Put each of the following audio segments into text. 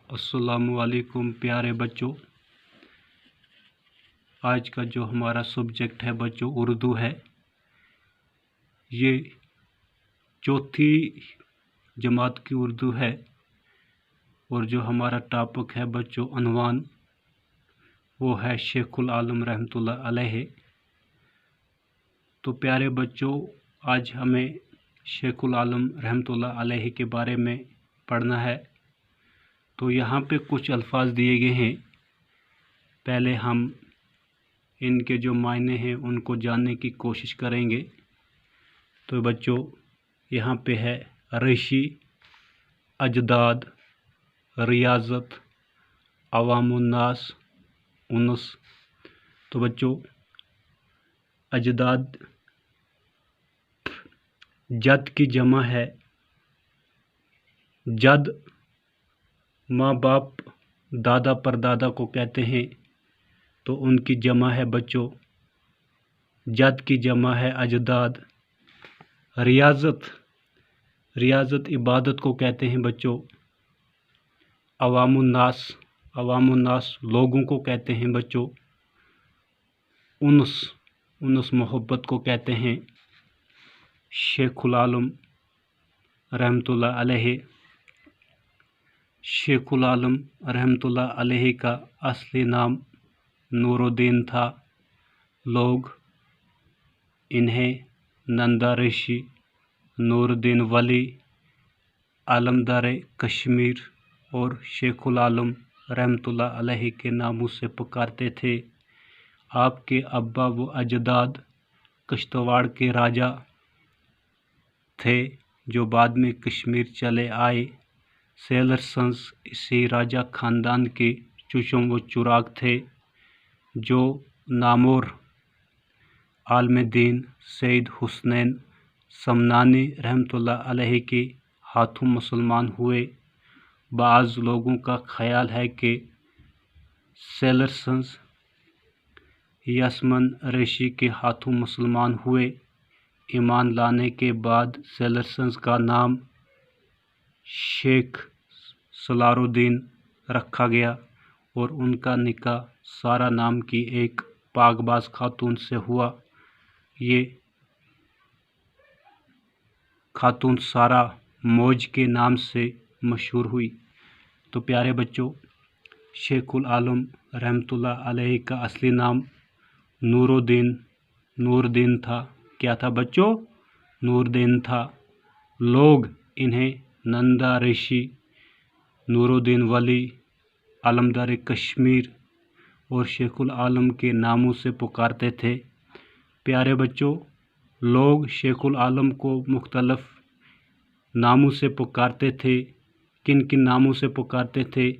अस्सलामुअलैकुम प्यारे बच्चों। आज का जो हमारा सब्जेक्ट है बच्चों उर्दू है। ये चौथी जमात की उर्दू है और जो हमारा टॉपिक है बच्चों अनवान वो है शेखुल आलम रहमतुल्लाह अलैह। तो प्यारे बच्चों आज हमें शेखुल आलम रहमतुल्लाह अलैह के बारे में पढ़ना है। तो यहाँ पे कुछ अल्फाज दिए गए हैं, पहले हम इनके जो मायने हैं उनको जानने की कोशिश करेंगे। तो बच्चों यहाँ पे है ऋषि, अजदाद, रियाज़त, अवामुन्नास, उनस। तो बच्चों अजदाद जद की जमा है। जद माँ बाप दादा परदादा को कहते हैं तो उनकी जमा है बच्चों। जद की जमा है अजदाद। रियाज़त, रियाज़त इबादत को कहते हैं बच्चों। अवामुन्नास, अवामुन्नास लोगों को कहते हैं बच्चों। उनस, उनस मोहब्बत को कहते हैं। शेखुल आलम रहमतुल्लाह अलैह, शेखुल आलम रहमतुल्लाह अलैह का असली नाम नूरुद्दीन था। लोग इन्हें नंदा ऋषि, नूरुद्दीन वली, आलमदार कश्मीर और शेखुल आलम रहमतुल्लाह अलैह के नामों से पुकारते थे। आपके अब्बा व अजदाद कश्तवाड़ के राजा थे जो बाद में कश्मीर चले आए। सेलरसंस इसी राजा ख़ानदान के चुशम व चुराग थे जो नामोर आलमदीन सैयद हुसनैन समनानी रहमतुल्लाह अलैह के हाथों मुसलमान हुए। बाज़ लोगों का ख्याल है कि सेलरसंस यसमन ऋषि के हाथों मुसलमान हुए। ईमान लाने के बाद सेलरसंस का नाम शेख सलारुद्दीन रखा गया और उनका निकाह सारा नाम की एक पाकबाज खातून से हुआ। ये खातून सारा मौज के नाम से मशहूर हुई। तो प्यारे बच्चों शेखुल आलम रहमतुल्लाह अलैह का असली नाम नूरुद्दीन था। क्या था बच्चों? नूरुद्दीन था। लोग इन्हें नंदा ऋषि, नूरुद्दीन वली, आलमदार कश्मीर और शेखुल आलम के नामों से पुकारते थे। प्यारे बच्चों लोग शेखुल आलम को मुख्तलफ नामों से पुकारते थे। किन किन नामों से पुकारते थे?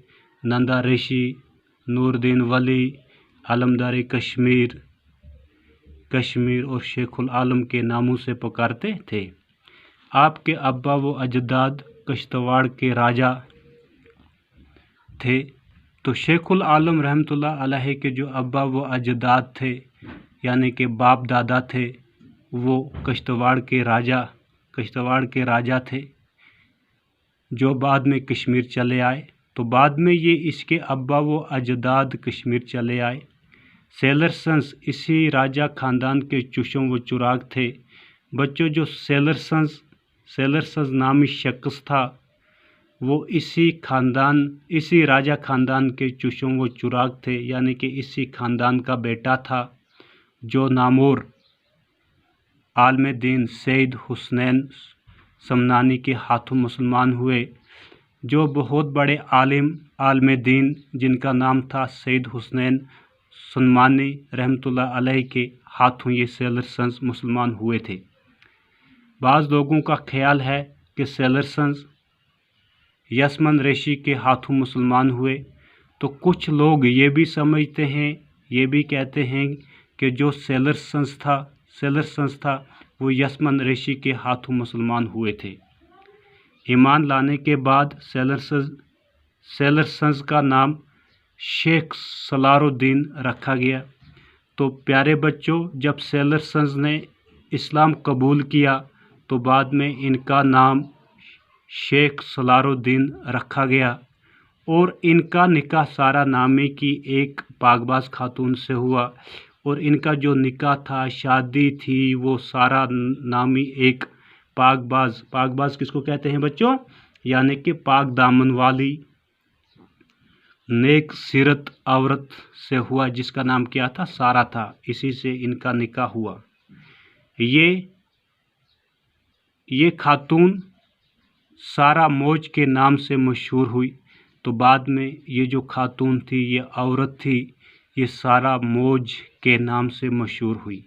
नंदा ऋषि, नूरुद्दीन वली, आलमदार कश्मीर और शेखुल आलम के नामों से पुकारते थे। आपके अब्बा व अजदाद कश्तवाड़ के राजा थे। तो शेखुल आलम रहमतुल्लाह अलैह के जो अब्बा व अजदाद थे यानी कि बाप दादा थे वो कश्तवाड़ के राजा थे जो बाद में कश्मीर चले आए। तो बाद में ये इसके अब्बा व अजदाद कश्मीर चले आए। सेलरसंस इसी राजा ख़ानदान के चुशम व चुराग थे। बच्चों जो सेलरसंस नामी शख्स था वो इसी राजा ख़ानदान के चुशम व चुराग थे यानी कि इसी ख़ानदान का बेटा था जो नामोर आलमदीन सैयद हुसनैन समनानी के हाथों मुसलमान हुए। जो बहुत बड़े आलमदीन जिनका नाम था सैयद हुसनैन समनानी रहमतुल्लाह अलैह के हाथों ये सेलरसंस मुसलमान हुए थे। बाज़ लोगों का ख्याल है कि सेलरसंस यसमन ऋषि के हाथों मुसलमान हुए। तो कुछ लोग ये भी समझते हैं, ये भी कहते हैं कि जो सेलरसंस था वो यसमन ऋषि के हाथों मुसलमान हुए थे। ईमान लाने के बाद सेलरसंस का नाम शेख सलारुद्दीन रखा गया। तो प्यारे बच्चों जब सेलरसंस ने इस्लाम कबूल किया तो बाद में इनका नाम शेख सलारुद्दीन रखा गया اور इनका निकाह सारा नामी की एक पाकबाज खातून से हुआ और इनका जो निकाह था शादी थी वो सारा नामी एक पाकबाज किसको कहते हैं बच्चों, यानी कि पाक दामन वाली नेक सीरत औरत से हुआ जिसका नाम क्या था, सारा था। इसी से इनका निकाह हुआ। ये खातून सारा मौज के नाम से मशहूर हुई। तो बाद में ये जो खातून थी, ये औरत थी, ये सारा मौज के नाम से मशहूर हुई।